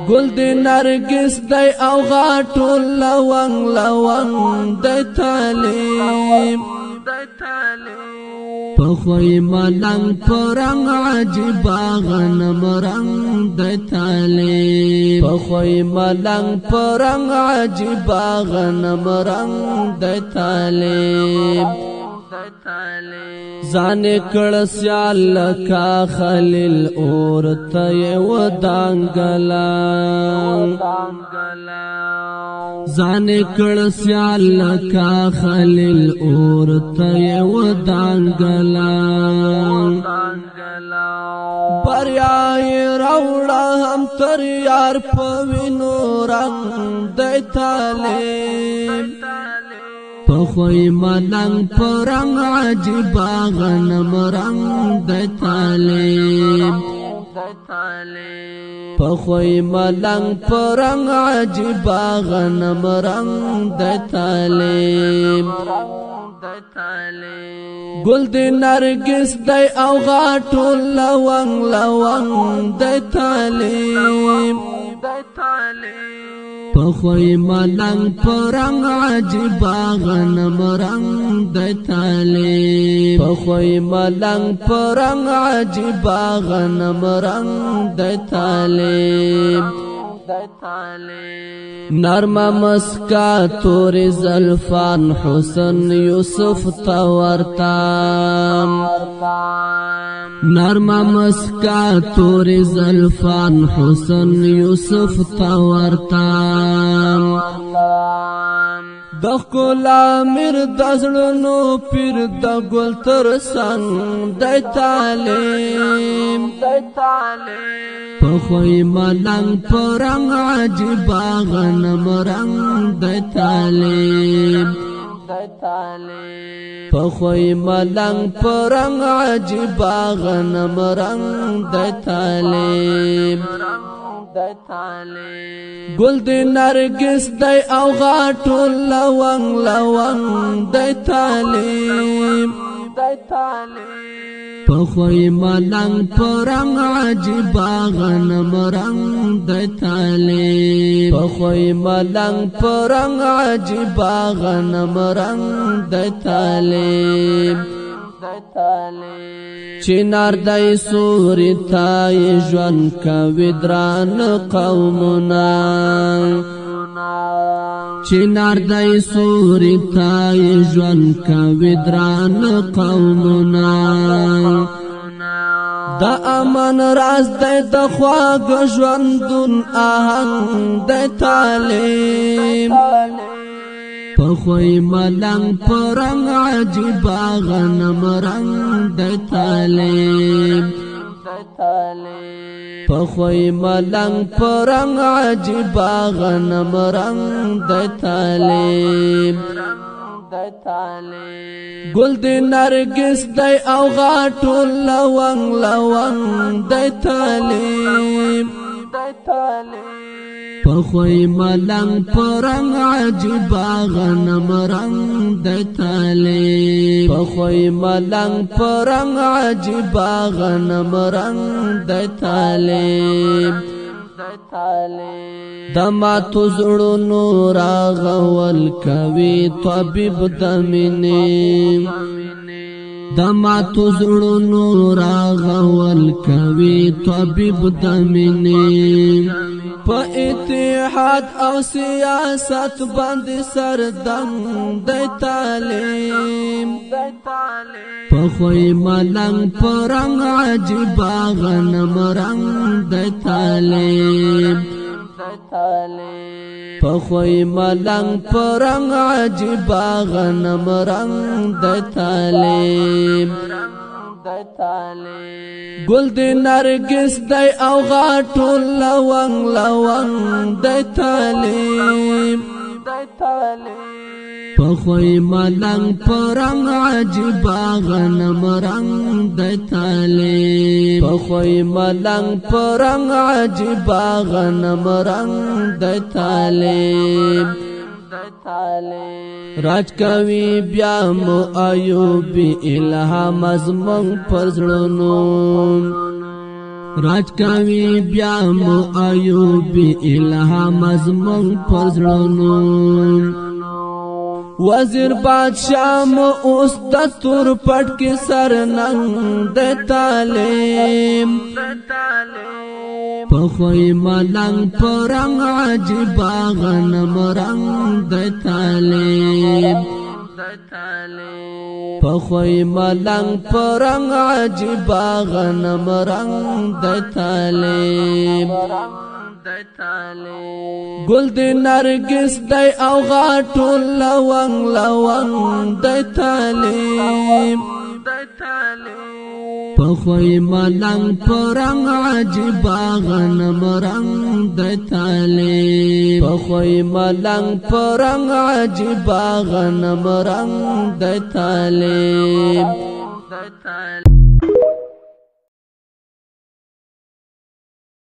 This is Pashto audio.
گل دی نرگس دی او غاټو لونگ لونگ دی تعلیم پخوی ملنگ پرنگ عجیبا غنم رنگ دی تعلیم پخوی ملنگ پرنگ عجیبا غنم رنگ دی تعلیم زانی کڑسیال لکا خلیل اورتا یو دانگلا زانی کڑسیال لکا خلیل اورتا یو دانگلا بریائی روڑا ہم تر یار پوینو رنگ دی تعلیم پخوی ملنگ پرنگ عجیبا غنم رنگ دی تعلیم پخوی ملنگ پرنگ عجیبا غنم رنگ دی تعلیم گل دی نرگس دی او غاټو لونگ لونگ دی تعلیم پخوی ملنگ پرنگ عجیبا غنم رنگ دی تعلیم پخوی ملنگ پرنگ عجیبا غنم رنگ دی تعلیم نرم مسکا توری زلفان حسن یوسف تورتام نرم مسکا توری زلفان حسن یوسف تورتام دخلا میر دزلونو پیر د گل تر سنگ دی تعلیم پخوی ملنگ پرنگ عجیبا غنم رنگ دی تعلیم پخوی ملنگ پرنگ عجیبا غنم رنگ دی تعلیم گل دی نرگس دی او غاټو لونگ لونگ دی تعلیم پخوی ملنگ پرنگ عجیبا غنم رنگ دی تعلیم پخوی ملنگ پرنگ عجیبا غنم رنگ دی تعلیم چنار دی سوری تای جوان کوي دران قومنا چنار دی سوری تای جوان کوي دران قومنا دا امن راز دی د خواږ ژوندون آهنګ دی تعلیم پخوی ملنگ پرنگ عجیبا غنم رنگ دی تعلیم پخوی ملنگ پرنگ عجیبا غنم رنگ دی تعلیم گل دی نرگس دی او غاټو لونگ لونگ دی تعلیم پخوی ملنگ پرنگ عجیبا غنم رنگ دی تعلیم پخوی ملنگ پرنگ عجیبا غنم رنگ دی تعلیم دماتو زړونو راغول کوي طبيب دمنی دماتو زړونو راغول کوي طبيب دمنی په اتحاد او سیاست باندې سردنګ دی تعلیم پخوی ملنگ پرنگ عجیبا غنم رنگ دی تعلیم پخوی ملنگ پرنگ عجیبا غنم رنگ دی تعلیم گل دی نرگس دی او غاټو لونگ لونگ دی تعلیم پخوی ملنگ پرنگ عجیبا غنم رنگ دی تعلیم پخوی ملنگ پرنگ عجیبا غنم رنگ دی تعلیم راج کوي بیا مو ایوبی الهام زمون پرزړونو راج کوي بیا مو ایوبی الهام زمون پزړونو وزیر بادشاہ مو اوس د تور پټ کې سر ننګ د تعلیم په خوې ملنګ پرنګ عجیب غنم رنگ د تعلیم په خوې ملنګ پرنګ عجیب غنم رنگ د تعلیم گل دی نرگس دی او غاټو لونگ لونگ دی تعلیم پخوی ملنگ پرنگ عجیب غنم رنگ دی تعلیم پخوی ملنگ پرنگ عجیب غنم رنگ دی تعلیم